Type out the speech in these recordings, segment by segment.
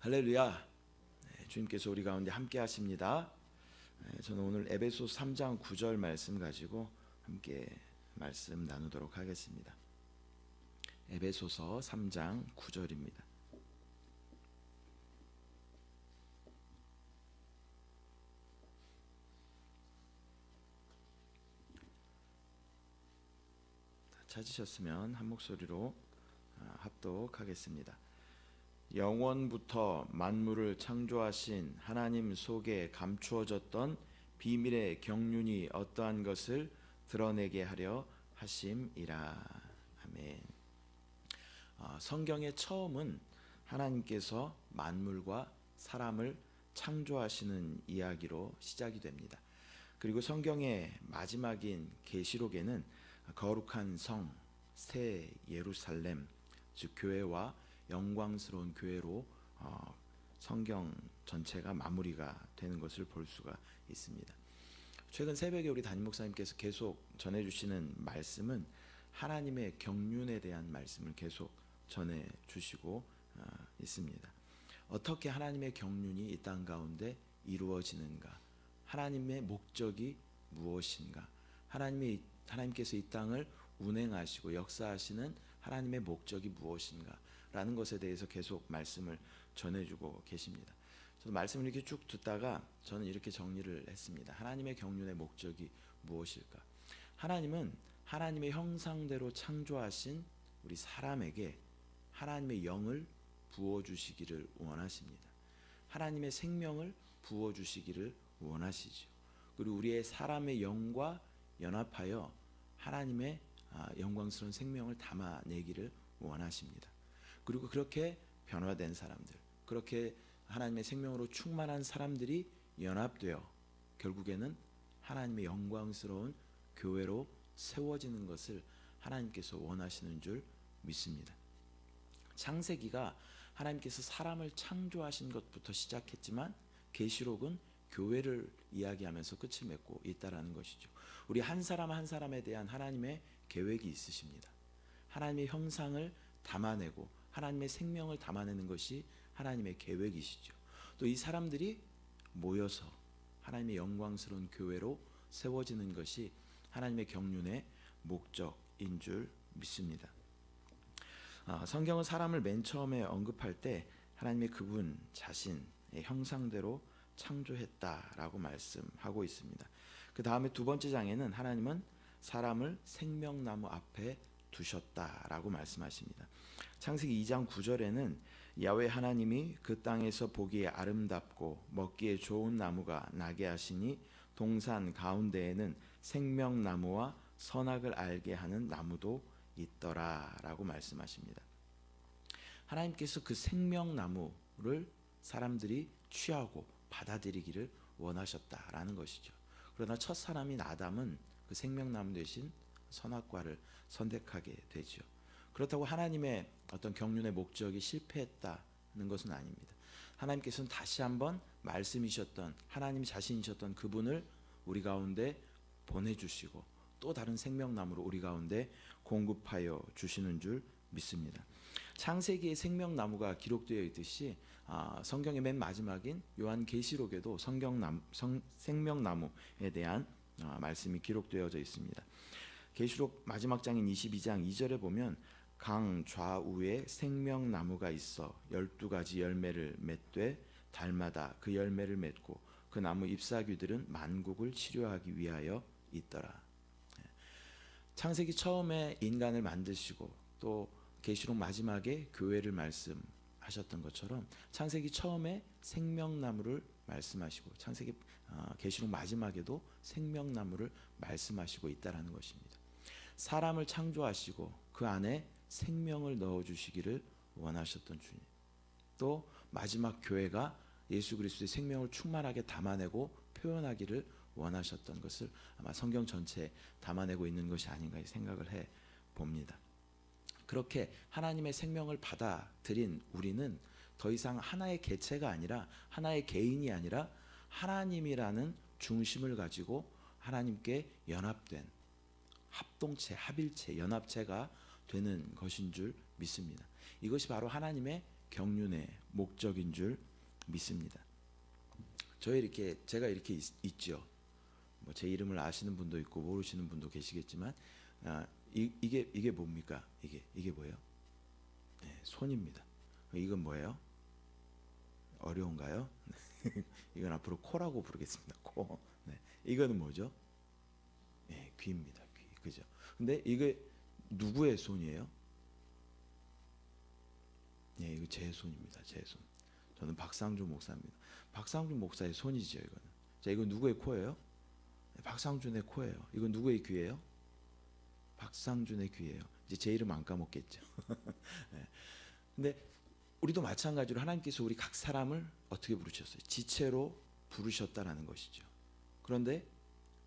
할렐루야. 주님께서 우리 가운데 함께 하십니다. 저는 오늘 에베소 3장 9절 말씀 가지고 함께 말씀 나누도록 하겠습니다. 에베소서 3장 9절입니다. 찾으셨으면 한 목소리로 합독하겠습니다. 영원부터 만물을 창조하신 하나님 속에 감추어졌던 비밀의 경륜이 어떠한 것을 드러내게 하려 하심이라. 아멘. 성경의 처음은 하나님께서 만물과 사람을 창조하시는 이야기로 시작이 됩니다. 그리고 성경의 마지막인 계시록에는 거룩한 성, 새 예루살렘, 즉 교회와 영광스러운 교회로 성경 전체가 마무리가 되는 것을 볼 수가 있습니다. 최근 새벽에 우리 담임 목사님께서 계속 전해주시는 말씀은 하나님의 경륜에 대한 말씀을 계속 전해주시고 있습니다. 어떻게 하나님의 경륜이 이 땅 가운데 이루어지는가, 하나님의 목적이 무엇인가, 하나님께서 이 땅을 운행하시고 역사하시는 하나님의 목적이 무엇인가 라는 것에 대해서 계속 말씀을 전해주고 계십니다. 저도 말씀을 이렇게 쭉 듣다가 저는 이렇게 정리를 했습니다. 하나님의 경륜의 목적이 무엇일까? 하나님은 하나님의 형상대로 창조하신 우리 사람에게 하나님의 영을 부어주시기를 원하십니다. 하나님의 생명을 부어주시기를 원하시죠. 그리고 우리의 사람의 영과 연합하여 하나님의 영광스러운 생명을 담아내기를 원하십니다. 그리고 그렇게 변화된 사람들, 그렇게 하나님의 생명으로 충만한 사람들이 연합되어 결국에는 하나님의 영광스러운 교회로 세워지는 것을 하나님께서 원하시는 줄 믿습니다. 창세기가 하나님께서 사람을 창조하신 것부터 시작했지만 계시록은 교회를 이야기하면서 끝을 맺고 있다라는 것이죠. 우리 한 사람 한 사람에 대한 하나님의 계획이 있으십니다. 하나님의 형상을 담아내고 하나님의 생명을 담아내는 것이 하나님의 계획이시죠. 또 이 사람들이 모여서 하나님의 영광스러운 교회로 세워지는 것이 하나님의 경륜의 목적인 줄 믿습니다. 성경은 사람을 맨 처음에 언급할 때 하나님의 그분 자신의 형상대로 창조했다라고 말씀하고 있습니다. 그 다음에 두 번째 장에는 하나님은 사람을 생명나무 앞에 두셨다라고 말씀하십니다. 창세기 2장 9절에는 야훼 하나님이 그 땅에서 보기에 아름답고 먹기에 좋은 나무가 나게 하시니 동산 가운데에는 생명나무와 선악을 알게 하는 나무도 있더라라고 말씀하십니다. 하나님께서 그 생명나무를 사람들이 취하고 받아들이기를 원하셨다라는 것이죠. 그러나 첫 사람인 아담은 그 생명나무 대신 선악과를 선택하게 되죠. 그렇다고 하나님의 어떤 경륜의 목적이 실패했다는 것은 아닙니다. 하나님께서는 다시 한번 말씀이셨던 하나님 자신이셨던 그분을 우리 가운데 보내주시고 또 다른 생명나무로 우리 가운데 공급하여 주시는 줄 믿습니다. 창세기의 생명나무가 기록되어 있듯이 성경의 맨 마지막인 요한계시록에도 생명나무에 대한 말씀이 기록되어져 있습니다. 계시록 마지막 장인 22장 2절에 보면 강 좌우에 생명나무가 있어 12가지 열매를 맺되 달마다 그 열매를 맺고 그 나무 잎사귀들은 만국을 치료하기 위하여 있더라. 창세기 처음에 인간을 만드시고 또 계시록 마지막에 교회를 말씀하셨던 것처럼 창세기 처음에 생명나무를 말씀하시고 계시록 마지막에도 생명나무를 말씀하시고 있다라는 것입니다. 사람을 창조하시고 그 안에 생명을 넣어주시기를 원하셨던 주님, 또 마지막 교회가 예수 그리스도의 생명을 충만하게 담아내고 표현하기를 원하셨던 것을 아마 성경 전체에 담아내고 있는 것이 아닌가 생각을 해봅니다. 그렇게 하나님의 생명을 받아들인 우리는 더 이상 하나의 개체가 아니라 하나의 개인이 아니라 하나님이라는 중심을 가지고 하나님께 연합된 합동체, 합일체, 연합체가 되는 것인 줄 믿습니다. 이것이 바로 하나님의 경륜의 목적인 줄 믿습니다. 제가 이렇게 있죠. 뭐 제 이름을 아시는 분도 있고 모르시는 분도 계시겠지만, 이게 뭡니까? 이게 뭐예요? 네, 손입니다. 이건 뭐예요? 어려운가요? 이건 앞으로 코라고 부르겠습니다. 코. 네. 이거는 뭐죠? 네, 귀입니다. 귀. 그죠? 근데 이게 누구의 손이에요? 네, 이거 제 손입니다. 제 손. 저는 박상준 목사입니다. 박상준 목사의 손이죠, 이거는. 자, 이건 누구의 코예요? 네, 박상준의 코예요. 이건 누구의 귀예요? 박상준의 귀예요. 이제 제 이름 안 까먹겠죠. 네. 근데 우리도 마찬가지로 하나님께서 우리 각 사람을 어떻게 부르셨어요? 지체로 부르셨다라는 것이죠. 그런데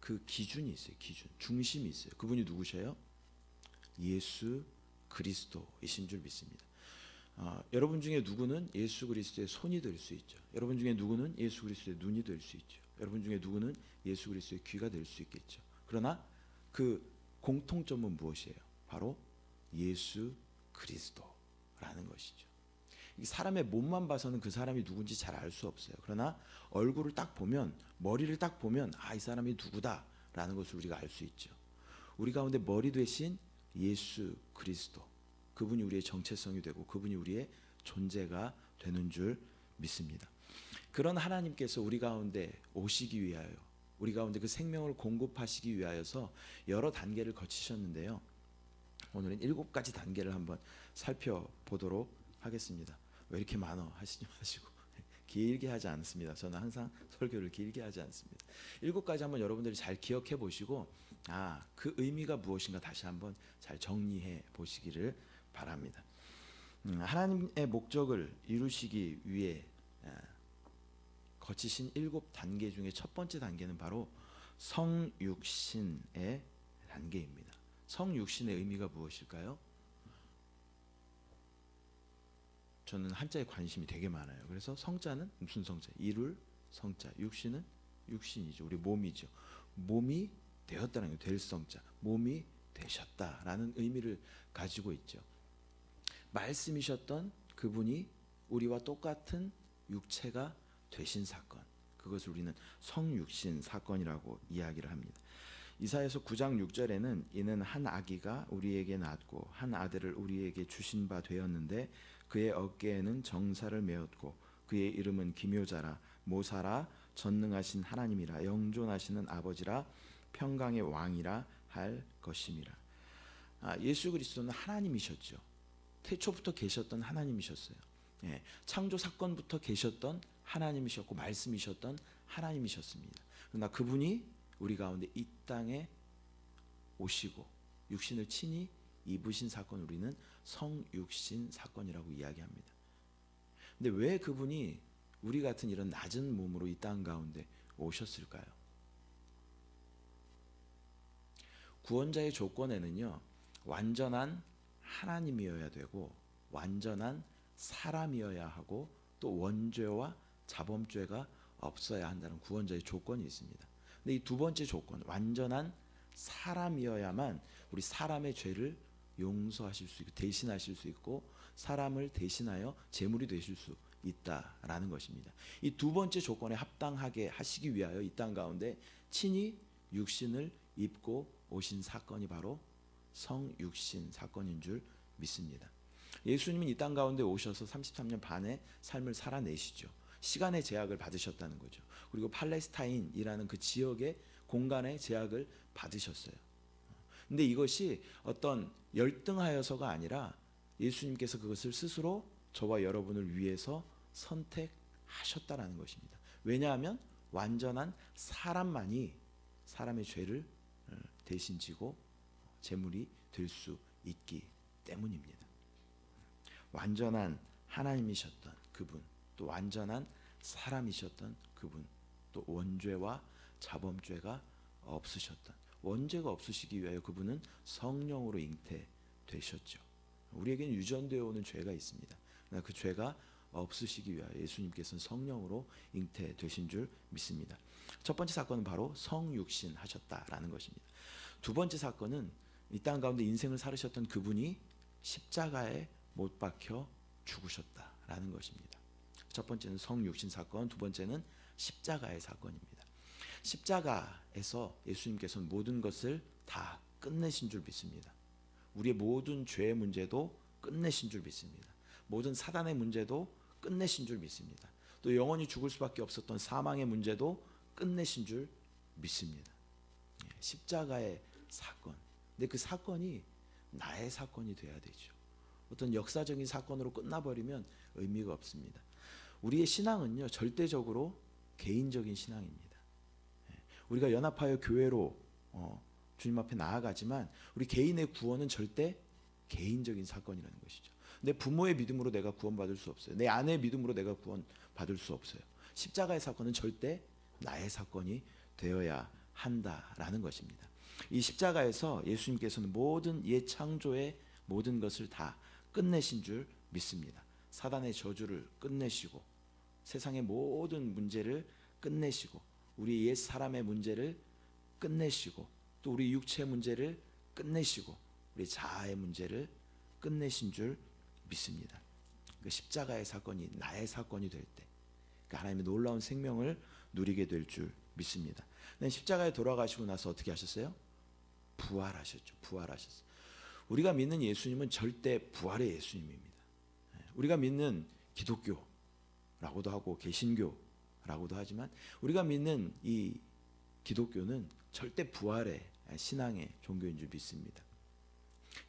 그 기준이 있어요. 기준, 중심이 있어요. 그분이 누구셔요? 예수 그리스도이신 줄 믿습니다. 여러분 중에 누구는 예수 그리스도의 손이 될 수 있죠. 여러분 중에 누구는 예수 그리스도의 눈이 될 수 있죠. 여러분 중에 누구는 예수 그리스도의 귀가 될 수 있겠죠. 그러나 그 공통점은 무엇이에요? 바로 예수 그리스도라는 것이죠. 사람의 몸만 봐서는 그 사람이 누군지 잘 알 수 없어요. 그러나 얼굴을 딱 보면, 머리를 딱 보면 이 사람이 누구다라는 것을 우리가 알 수 있죠. 우리 가운데 머리 되신 예수 그리스도, 그분이 우리의 정체성이 되고 그분이 우리의 존재가 되는 줄 믿습니다. 그런 하나님께서 우리 가운데 오시기 위하여, 우리 가운데 그 생명을 공급하시기 위하여서 여러 단계를 거치셨는데요. 오늘은 7가지 단계를 한번 살펴보도록 하겠습니다. 왜 이렇게 많어 하시지 마시고 길게 하지 않습니다. 저는 항상 설교를 길게 하지 않습니다. 7가지 한번 여러분들이 잘 기억해 보시고, 그 의미가 무엇인가 다시 한번 잘 정리해 보시기를 바랍니다. 하나님의 목적을 이루시기 위해 거치신 7단계 중에 첫 번째 단계는 바로 성육신의 단계입니다. 성육신의 의미가 무엇일까요? 저는 한자에 관심이 되게 많아요. 그래서 성자는 무슨 성자? 이룰 성자. 육신은 육신이죠. 우리 몸이죠. 몸이 되었다는 게 될 성자. 몸이 되셨다라는 의미를 가지고 있죠. 말씀이셨던 그분이 우리와 똑같은 육체가 되신 사건. 그것을 우리는 성육신 사건이라고 이야기를 합니다. 이사야서 9장 6절에는 이는 한 아기가 우리에게 낳았고 한 아들을 우리에게 주신 바 되었는데 그의 어깨에는 정사를 메었고 그의 이름은 기묘자라 모사라 전능하신 하나님이라 영존하시는 아버지라 평강의 왕이라 할 것임이라. 예수 그리스도는 하나님이셨죠. 태초부터 계셨던 하나님이셨어요. 창조 사건부터 계셨던 하나님이셨고 말씀이셨던 하나님이셨습니다. 그러나 그분이 우리 가운데 이 땅에 오시고 육신을 친히 입으신 사건, 우리는 성육신 사건이라고 이야기합니다. 근데 왜 그분이 우리 같은 이런 낮은 몸으로 이 땅 가운데 오셨을까요? 구원자의 조건에는요, 완전한 하나님이어야 되고 완전한 사람이어야 하고 또 원죄와 자범죄가 없어야 한다는 구원자의 조건이 있습니다. 근데 이 두 번째 조건, 완전한 사람이어야만 우리 사람의 죄를 용서하실 수 있고 대신하실 수 있고 사람을 대신하여 제물이 되실 수 있다라는 것입니다. 이 두 번째 조건에 합당하게 하시기 위하여 이 땅 가운데 친히 육신을 입고 오신 사건이 바로 성육신 사건인 줄 믿습니다. 예수님은 이 땅 가운데 오셔서 33년 반의 삶을 살아내시죠. 시간의 제약을 받으셨다는 거죠. 그리고 팔레스타인이라는 그 지역의 공간의 제약을 받으셨어요. 근데 이것이 어떤 열등하여서가 아니라 예수님께서 그것을 스스로 저와 여러분을 위해서 선택하셨다라는 것입니다. 왜냐하면 완전한 사람만이 사람의 죄를 대신 지고 제물이 될 수 있기 때문입니다. 완전한 하나님이셨던 그분, 또 완전한 사람이셨던 그분, 또 원죄와 자범죄가 없으셨던, 원죄가 없으시기 위하여 그분은 성령으로 잉태되셨죠. 우리에게는 유전되어 오는 죄가 있습니다. 그러나 그 죄가 없으시기 위하여 예수님께서는 성령으로 잉태되신 줄 믿습니다. 첫 번째 사건은 바로 성육신 하셨다라는 것입니다. 두 번째 사건은 이 땅 가운데 인생을 살으셨던 그분이 십자가에 못 박혀 죽으셨다. 있다라는 것입니다. 첫 번째는 성육신 사건, 두 번째는 십자가의 사건입니다. 십자가에서 예수님께서는 모든 것을 다 끝내신 줄 믿습니다. 우리의 모든 죄의 문제도 끝내신 줄 믿습니다. 모든 사단의 문제도 끝내신 줄 믿습니다. 또 영원히 죽을 수밖에 없었던 사망의 문제도 끝내신 줄 믿습니다. 십자가의 사건. 근데 그 사건이 나의 사건이 돼야 되죠. 어떤 역사적인 사건으로 끝나버리면 의미가 없습니다. 우리의 신앙은요, 절대적으로 개인적인 신앙입니다. 우리가 연합하여 교회로 주님 앞에 나아가지만 우리 개인의 구원은 절대 개인적인 사건이라는 것이죠. 내 부모의 믿음으로 내가 구원받을 수 없어요. 내 아내의 믿음으로 내가 구원받을 수 없어요. 십자가의 사건은 절대 나의 사건이 되어야 한다라는 것입니다. 이 십자가에서 예수님께서는 모든 옛 창조의 모든 것을 다 끝내신 줄 믿습니다. 사단의 저주를 끝내시고 세상의 모든 문제를 끝내시고 우리 옛 사람의 문제를 끝내시고 또 우리 육체의 문제를 끝내시고 우리 자아의 문제를 끝내신 줄 믿습니다. 그 십자가의 사건이 나의 사건이 될 때 하나님의 놀라운 생명을 누리게 될 줄 믿습니다. 십자가에 돌아가시고 나서 어떻게 하셨어요? 부활하셨죠. 부활하셨어요. 우리가 믿는 예수님은 절대 부활의 예수님입니다. 우리가 믿는 기독교라고도 하고 개신교라고도 하지만 우리가 믿는 이 기독교는 절대 부활의 신앙의 종교인 줄 믿습니다.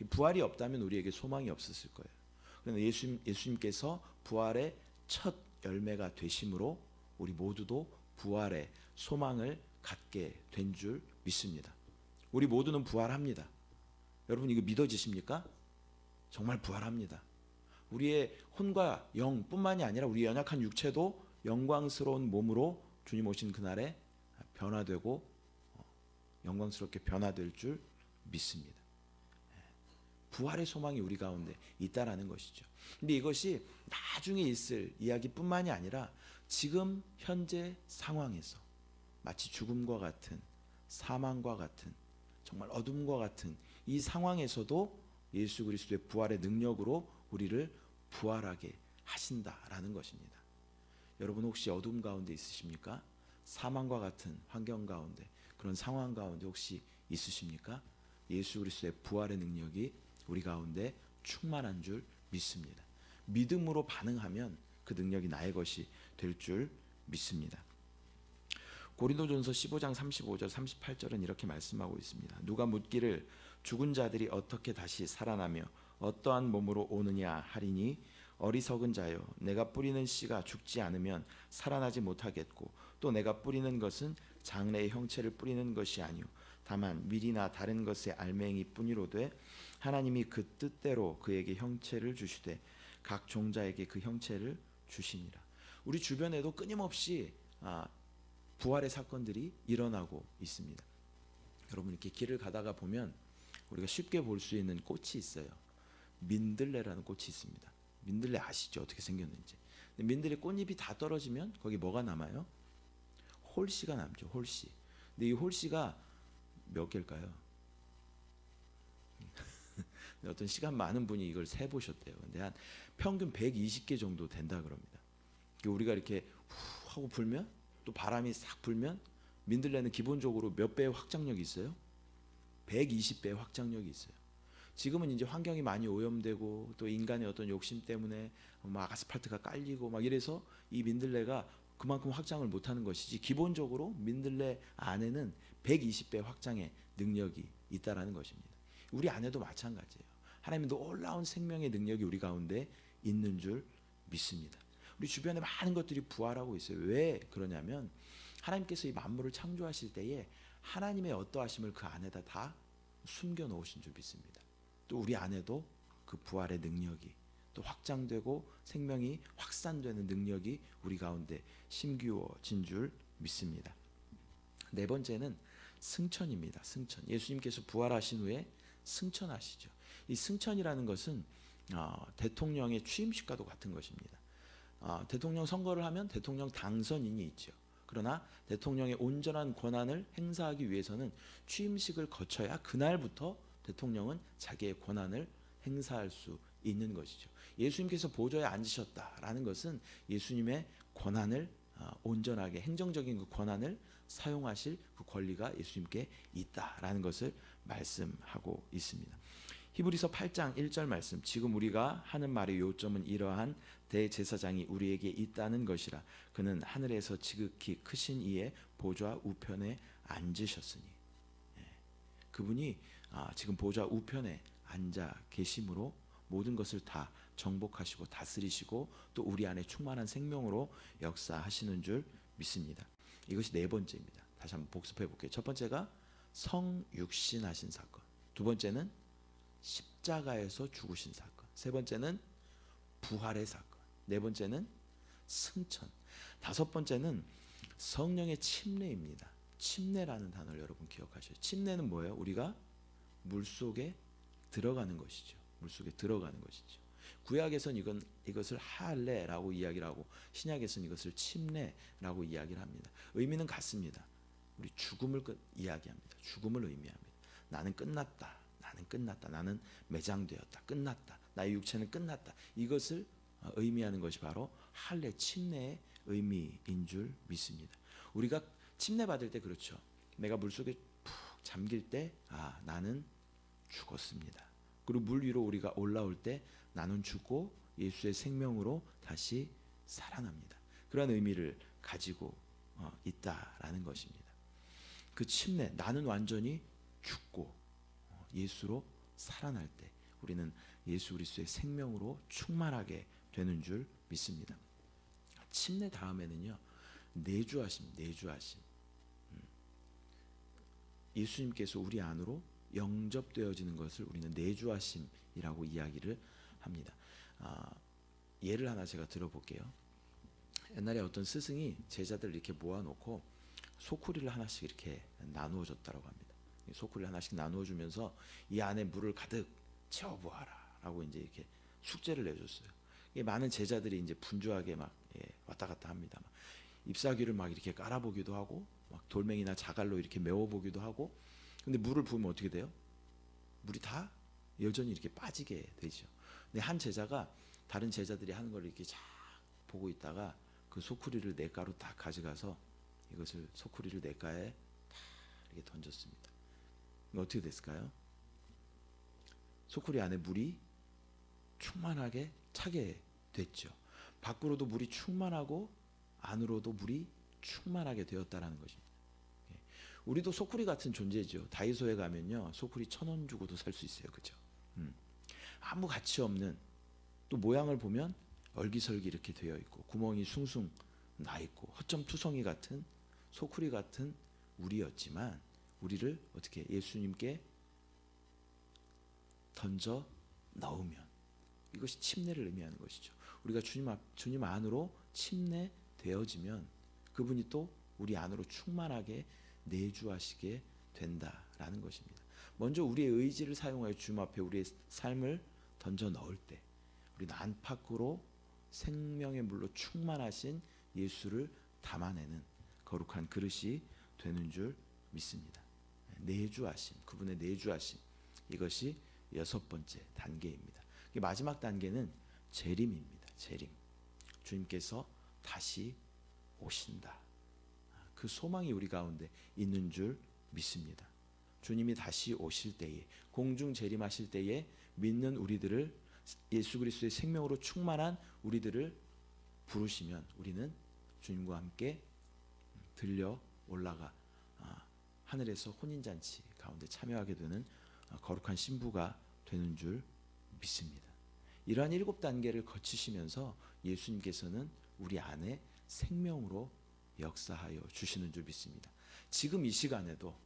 부활이 없다면 우리에게 소망이 없었을 거예요. 그런데 예수님께서 부활의 첫 열매가 되심으로 우리 모두도 부활의 소망을 갖게 된 줄 믿습니다. 우리 모두는 부활합니다. 여러분 이거 믿어지십니까? 정말 부활합니다. 우리의 혼과 영뿐만이 아니라 우리 연약한 육체도 영광스러운 몸으로 주님 오신 그날에 변화되고 영광스럽게 변화될 줄 믿습니다. 부활의 소망이 우리 가운데 있다라는 것이죠. 근데 이것이 나중에 있을 이야기뿐만이 아니라 지금 현재 상황에서 마치 죽음과 같은 사망과 같은 정말 어둠과 같은 이 상황에서도 예수 그리스도의 부활의 능력으로 우리를 부활하게 하신다라는 것입니다. 여러분 혹시 어둠 가운데 있으십니까? 사망과 같은 환경 가운데 그런 상황 가운데 혹시 있으십니까? 예수 그리스도의 부활의 능력이 우리 가운데 충만한 줄 믿습니다. 믿음으로 반응하면 그 능력이 나의 것이 될 줄 믿습니다. 고린도전서 15장 35절 38절은 이렇게 말씀하고 있습니다. 누가 묻기를 죽은 자들이 어떻게 다시 살아나며 어떠한 몸으로 오느냐 하리니 어리석은 자여 내가 뿌리는 씨가 죽지 않으면 살아나지 못하겠고 또 내가 뿌리는 것은 장래의 형체를 뿌리는 것이 아니오 다만 밀이나 다른 것의 알맹이 뿐이로되 하나님이 그 뜻대로 그에게 형체를 주시되 각 종자에게 그 형체를 주시니라. 우리 주변에도 끊임없이 부활의 사건들이 일어나고 있습니다. 여러분 이렇게 길을 가다가 보면 우리가 쉽게 볼 수 있는 꽃이 있어요. 민들레라는 꽃이 있습니다. 민들레 아시죠? 어떻게 생겼는지. 민들레 꽃잎이 다 떨어지면 거기 뭐가 남아요? 홀씨가 남죠. 홀씨. 근데 이 홀씨가 몇 개일까요? 어떤 시간 많은 분이 이걸 세 보셨대요. 근데 한 평균 120개 정도 된다 그럽니다. 우리가 이렇게 후 하고 불면 또 바람이 싹 불면 민들레는 기본적으로 몇 배의 확장력이 있어요? 120배의 확장력이 있어요. 지금은 이제 환경이 많이 오염되고 또 인간의 어떤 욕심 때문에 막 아스팔트가 깔리고 막 이래서 이 민들레가 그만큼 확장을 못하는 것이지 기본적으로 민들레 안에는 120배 확장의 능력이 있다라는 것입니다. 우리 안에도 마찬가지예요. 하나님의 놀라운 생명의 능력이 우리 가운데 있는 줄 믿습니다. 우리 주변에 많은 것들이 부활하고 있어요. 왜 그러냐면 하나님께서 이 만물을 창조하실 때에 하나님의 어떠하심을 그 안에다 다 숨겨 놓으신 줄 믿습니다. 또 우리 안에도 그 부활의 능력이 또 확장되고 생명이 확산되는 능력이 우리 가운데 심기워진 줄 믿습니다. 네 번째는 승천입니다. 승천. 예수님께서 부활하신 후에 승천하시죠. 이 승천이라는 것은 대통령의 취임식과도 같은 것입니다. 대통령 선거를 하면 대통령 당선인이 있죠. 그러나 대통령의 온전한 권한을 행사하기 위해서는 취임식을 거쳐야 그날부터 대통령은 자기의 권한을 행사할 수 있는 것이죠. 예수님께서 보좌에 앉으셨다라는 것은 예수님의 권한을 온전하게 행정적인 그 권한을 사용하실 그 권리가 예수님께 있다라는 것을 말씀하고 있습니다. 히브리서 8장 1절 말씀, 지금 우리가 하는 말의 요점은 이러한 대제사장이 우리에게 있다는 것이라. 그는 하늘에서 지극히 크신 이의 보좌 우편에 앉으셨으니. 그분이 지금 보좌 우편에 앉아 계심으로 모든 것을 다 정복하시고 다스리시고 또 우리 안에 충만한 생명으로 역사하시는 줄 믿습니다. 이것이 네 번째입니다. 다시 한번 복습해 볼게요. 첫 번째가 성육신하신 사건, 두 번째는 십자가에서 죽으신 사건, 세 번째는 부활의 사건, 네 번째는 승천, 다섯 번째는 성령의 침례입니다. 침례라는 단어를 여러분 기억하셔요. 침례는 뭐예요? 우리가 물속에 들어가는 것이죠. 물속에 들어가는 것이죠. 구약에서는 이것을 할례라고 이야기를 하고 신약에서는 이것을 침례라고 이야기를 합니다. 의미는 같습니다. 우리 죽음을 이야기합니다. 죽음을 의미합니다. 나는 끝났다. 나는 끝났다. 나는 매장되었다. 끝났다. 나의 육체는 끝났다. 이것을 의미하는 것이 바로 할례 침례의 의미인 줄 믿습니다. 우리가 침례 받을 때 그렇죠. 내가 물속에 푹 잠길 때 나는 죽었습니다. 그리고 물 위로 우리가 올라올 때 나는 죽고 예수의 생명으로 다시 살아납니다. 그런 의미를 가지고 있다라는 것입니다. 그 침례, 나는 완전히 죽고 예수로 살아날 때 우리는 예수 그리스도의 생명으로 충만하게 되는 줄 믿습니다. 침례 다음에는요, 내주하심. 예수님께서 우리 안으로 영접되어지는 것을 우리는 내주하심이라고 이야기를 합니다. 예를 하나 제가 들어볼게요. 옛날에 어떤 스승이 제자들 이렇게 모아놓고 소쿠리를 하나씩 이렇게 나누어 줬다고 합니다. 소쿠리를 하나씩 나누어 주면서 이 안에 물을 가득 채워보아라라고 이제 이렇게 숙제를 내줬어요. 많은 제자들이 이제 분주하게 막 왔다 갔다 합니다. 막 잎사귀를 막 이렇게 깔아보기도 하고, 막 돌멩이나 자갈로 이렇게 메워보기도 하고. 근데 물을 부으면 어떻게 돼요? 물이 다 여전히 이렇게 빠지게 되죠. 근데 한 제자가 다른 제자들이 하는 걸 이렇게 쫙 보고 있다가 그 소쿠리를 냇가로 딱 가져가서 이것을 소쿠리를 냇가에 다 이렇게 던졌습니다. 어떻게 됐을까요? 소쿠리 안에 물이 충만하게 차게 됐죠. 밖으로도 물이 충만하고 안으로도 물이 충만하게 되었다라는 것입니다. 우리도 소쿠리 같은 존재죠. 다이소에 가면요, 소쿠리 1,000원 주고도 살 수 있어요. 그죠? 아무 가치 없는, 또 모양을 보면 얼기설기 이렇게 되어 있고 구멍이 숭숭 나 있고 허점투성이 같은 소쿠리 같은 우리였지만 우리를 어떻게 예수님께 던져 넣으면 이것이 침례를 의미하는 것이죠. 우리가 주님 안으로 침례되어지면 그분이 또 우리 안으로 충만하게 내주하시게 된다라는 것입니다. 먼저 우리의 의지를 사용하여 주님 앞에 우리의 삶을 던져 넣을 때 우리는 안팎으로 생명의 물로 충만하신 예수를 담아내는 거룩한 그릇이 되는 줄 믿습니다. 내주하심, 그분의 내주하심, 이것이 여섯 번째 단계입니다. 마지막 단계는 재림입니다. 재림. 주님께서 다시 오신다. 그 소망이 우리 가운데 있는 줄 믿습니다. 주님이 다시 오실 때에, 공중 재림하실 때에 믿는 우리들을, 예수 그리스도의 생명으로 충만한 우리들을 부르시면 우리는 주님과 함께 들려 올라가 하늘에서 혼인잔치 가운데 참여하게 되는 거룩한 신부가 되는 줄 믿습니다. 이러한 7단계를 거치시면서 예수님께서는 우리 안에 생명으로 역사하여 주시는 줄 믿습니다. 지금 이 시간에도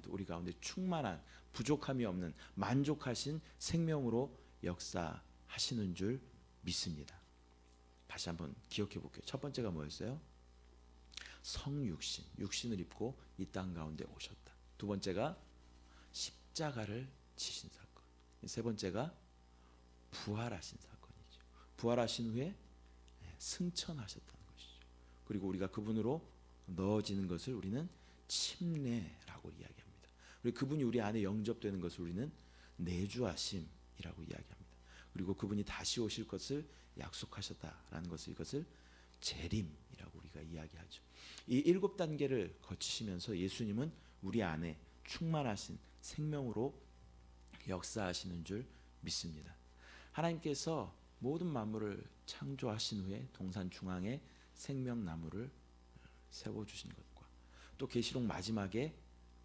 우리 가운데 충만한, 부족함이 없는, 만족하신 생명으로 역사하시는 줄 믿습니다. 다시 한번 기억해 볼게요. 첫 번째가 뭐였어요? 성육신, 육신을 입고 이 땅 가운데 오셨다. 두 번째가 십자가를 지신 사건. 세 번째가 부활하신 사건이죠. 부활하신 후에 승천하셨다는 것이죠. 그리고 우리가 그분으로 넣어지는 것을 우리는 침례라고 이야기합니다. 그리고 그분이 우리 안에 영접되는 것을 우리는 내주하심이라고 이야기합니다. 그리고 그분이 다시 오실 것을 약속하셨다라는 것을, 이것을 재림이라고 우리가 이야기하죠. 이 7단계를 거치시면서 예수님은 우리 안에 충만하신 생명으로 역사하시는 줄 믿습니다. 하나님께서 모든 만물을 창조하신 후에 동산 중앙에 생명나무를 세워주신 것과 또 계시록 마지막에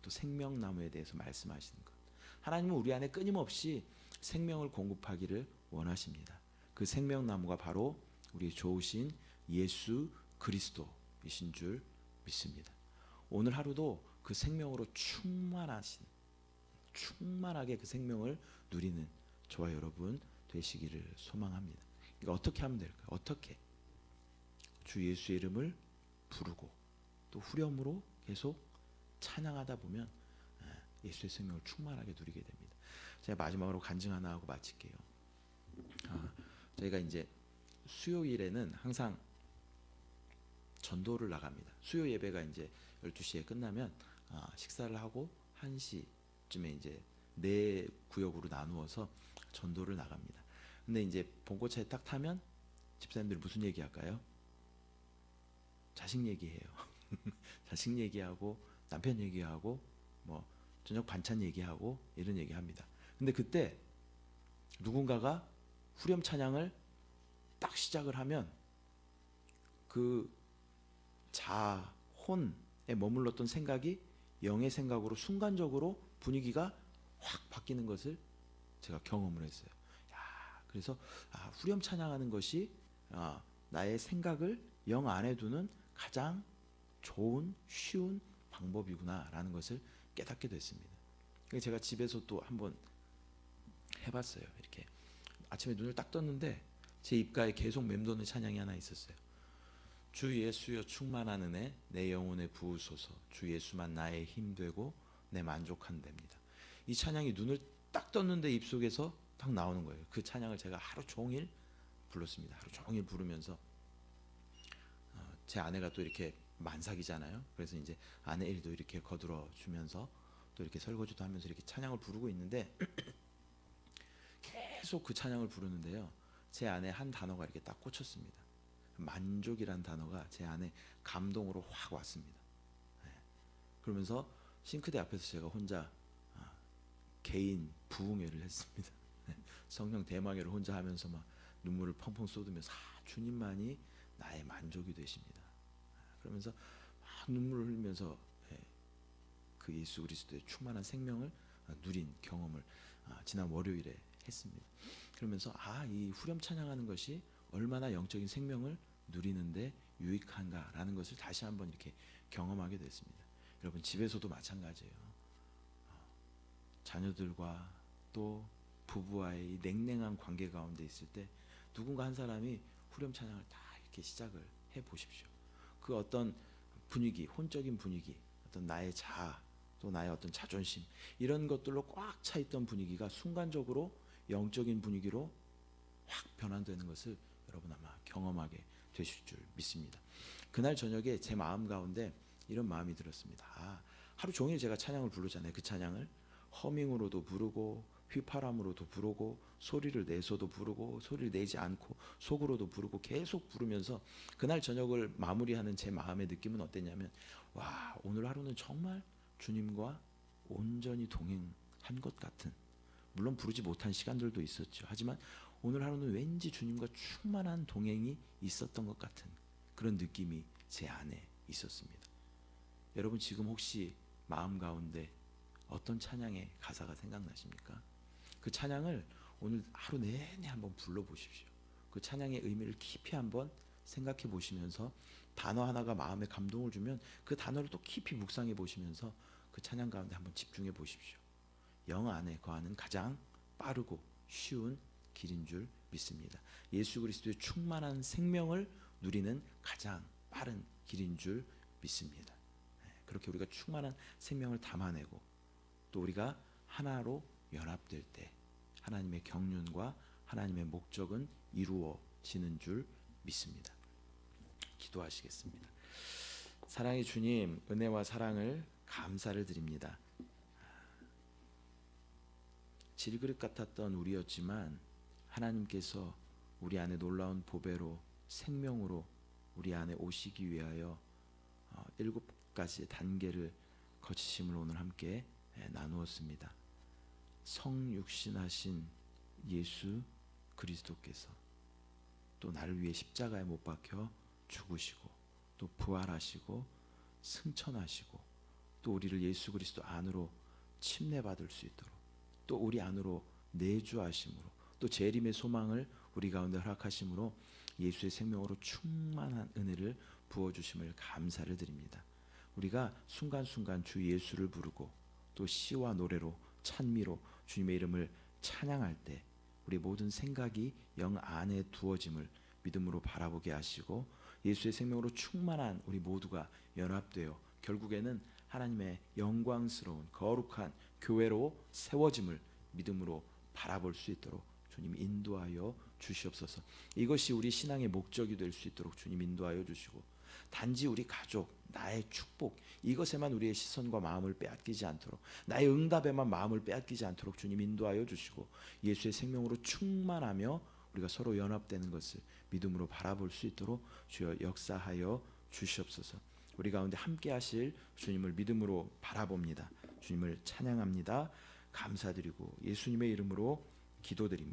또 생명나무에 대해서 말씀하시는 것, 하나님은 우리 안에 끊임없이 생명을 공급하기를 원하십니다. 그 생명나무가 바로 우리 좋으신 예수 그리스도이신 줄 믿습니다. 오늘 하루도 그 생명으로 충만하게 그 생명을 누리는 저와 여러분 되시기를 소망합니다. 이거 어떻게 하면 될까요? 어떻게? 주 예수의 이름을 부르고 또 후렴으로 계속 찬양하다 보면 예수의 생명을 충만하게 누리게 됩니다. 제가 마지막으로 간증 하나 하고 마칠게요. 저희가 이제 수요일에는 항상 전도를 나갑니다. 수요 예배가 이제 12시에 끝나면 식사를 하고 1시쯤에 이제 4구역으로 나누어서 전도를 나갑니다. 근데 이제 봉고차에 딱 타면 집사님들이 무슨 얘기할까요? 자식 얘기해요. 자식 얘기하고 남편 얘기하고 뭐 저녁 반찬 얘기하고 이런 얘기합니다. 근데 그때 누군가가 후렴 찬양을 딱 시작을 하면 그 혼에 머물렀던 생각이 영의 생각으로 순간적으로 분위기가 확 바뀌는 것을 제가 경험을 했어요. 그래서 후렴 찬양하는 것이 나의 생각을 영 안에 두는 가장 좋은 쉬운 방법이구나라는 것을 깨닫게 됐습니다. 제가 집에서 또 한번 해봤어요. 이렇게 아침에 눈을 딱 떴는데 제 입가에 계속 맴도는 찬양이 하나 있었어요. 주 예수여 충만한 은혜 내 영혼에 부으소서. 주 예수만 나의 힘 되고 내 만족한답니다. 이 찬양이 눈을 딱 떴는데 입속에서 딱 나오는 거예요. 그 찬양을 제가 하루 종일 불렀습니다. 하루 종일 부르면서 제 아내가 또 이렇게 만삭이잖아요. 그래서 이제 아내 일도 이렇게 거들어 주면서 또 이렇게 설거지도 하면서 이렇게 찬양을 부르고 있는데 계속 그 찬양을 부르는데요. 제 안에 한 단어가 이렇게 딱 꽂혔습니다. 만족이란 단어가 제 안에 감동으로 확 왔습니다. 그러면서 싱크대 앞에서 제가 혼자 개인 부흥회를 했습니다. 성령 대망회를 혼자 하면서 막 눈물을 펑펑 쏟으면서 주님만이 나의 만족이 되십니다. 그러면서 막 눈물을 흘리면서 그 예수 그리스도의 충만한 생명을 누린 경험을 지난 월요일에 했습니다. 그러면서 이 후렴 찬양하는 것이 얼마나 영적인 생명을 누리는데 유익한가라는 것을 다시 한번 이렇게 경험하게 됐습니다. 여러분 집에서도 마찬가지예요. 자녀들과 또 부부와의 이 냉랭한 관계 가운데 있을 때 누군가 한 사람이 후렴 찬양을 다 이렇게 시작을 해 보십시오. 그 어떤 분위기, 혼적인 분위기, 어떤 나의 자아, 또 나의 어떤 자존심 이런 것들로 꽉 차 있던 분위기가 순간적으로 영적인 분위기로 확 변환되는 것을 여러분 아마 경험하게 되실 줄 믿습니다. 그날 저녁에 제 마음 가운데 이런 마음이 들었습니다. 하루 종일 제가 찬양을 부르잖아요. 그 찬양을 허밍으로도 부르고 휘파람으로도 부르고 소리를 내서도 부르고 소리를 내지 않고 속으로도 부르고 계속 부르면서 그날 저녁을 마무리하는 제 마음의 느낌은 어땠냐면 오늘 하루는 정말 주님과 온전히 동행한 것 같은, 물론 부르지 못한 시간들도 있었죠. 하지만 오늘 하루는 왠지 주님과 충만한 동행이 있었던 것 같은 그런 느낌이 제 안에 있었습니다. 여러분 지금 혹시 마음 가운데 어떤 찬양의 가사가 생각나십니까? 그 찬양을 오늘 하루 내내 한번 불러보십시오. 그 찬양의 의미를 깊이 한번 생각해 보시면서 단어 하나가 마음에 감동을 주면 그 단어를 또 깊이 묵상해 보시면서 그 찬양 가운데 한번 집중해 보십시오. 영 안에 거하는 가장 빠르고 쉬운 길인 줄 믿습니다. 예수 그리스도의 충만한 생명을 누리는 가장 빠른 길인 줄 믿습니다. 그렇게 우리가 충만한 생명을 담아내고 또 우리가 하나로 연합될 때 하나님의 경륜과 하나님의 목적은 이루어지는 줄 믿습니다. 기도하시겠습니다. 사랑의 주님, 은혜와 사랑을 감사를 질그릇 같았던 우리였지만 하나님께서 우리 안에 놀라운 보배로 생명으로 우리 안에 오시기 위하여 7가지의 단계를 거치심을 오늘 함께 나누었습니다. 성육신하신 예수 그리스도께서 또 나를 위해 십자가에 못 박혀 죽으시고 또 부활하시고 승천하시고 또 우리를 예수 그리스도 안으로 침례받을 수 있도록 또 우리 안으로 내주하심으로 또 재림의 소망을 우리 가운데 허락하심으로 예수의 생명으로 충만한 은혜를 부어주심을 감사를 드립니다. 우리가 순간순간 주 예수를 부르고 또 시와 노래로 찬미로 주님의 이름을 찬양할 때 우리 모든 생각이 영 안에 두어짐을 믿음으로 바라보게 하시고 예수의 생명으로 충만한 우리 모두가 연합되어 결국에는 하나님의 영광스러운 거룩한 교회로 세워짐을 믿음으로 바라볼 수 있도록 주님 인도하여 주시옵소서. 이것이 우리 신앙의 목적이 될 수 있도록 주님 인도하여 주시고 단지 우리 가족, 나의 축복 이것에만 우리의 시선과 마음을 빼앗기지 않도록 나의 응답에만 마음을 빼앗기지 않도록 주님 인도하여 주시고 예수의 생명으로 충만하며 우리가 서로 연합되는 것을 믿음으로 바라볼 수 있도록 주여 역사하여 주시옵소서. 우리 가운데 함께 하실 주님을 믿음으로 바라봅니다. 주님을 찬양합니다. 감사드리고 예수님의 이름으로 기도드립니다.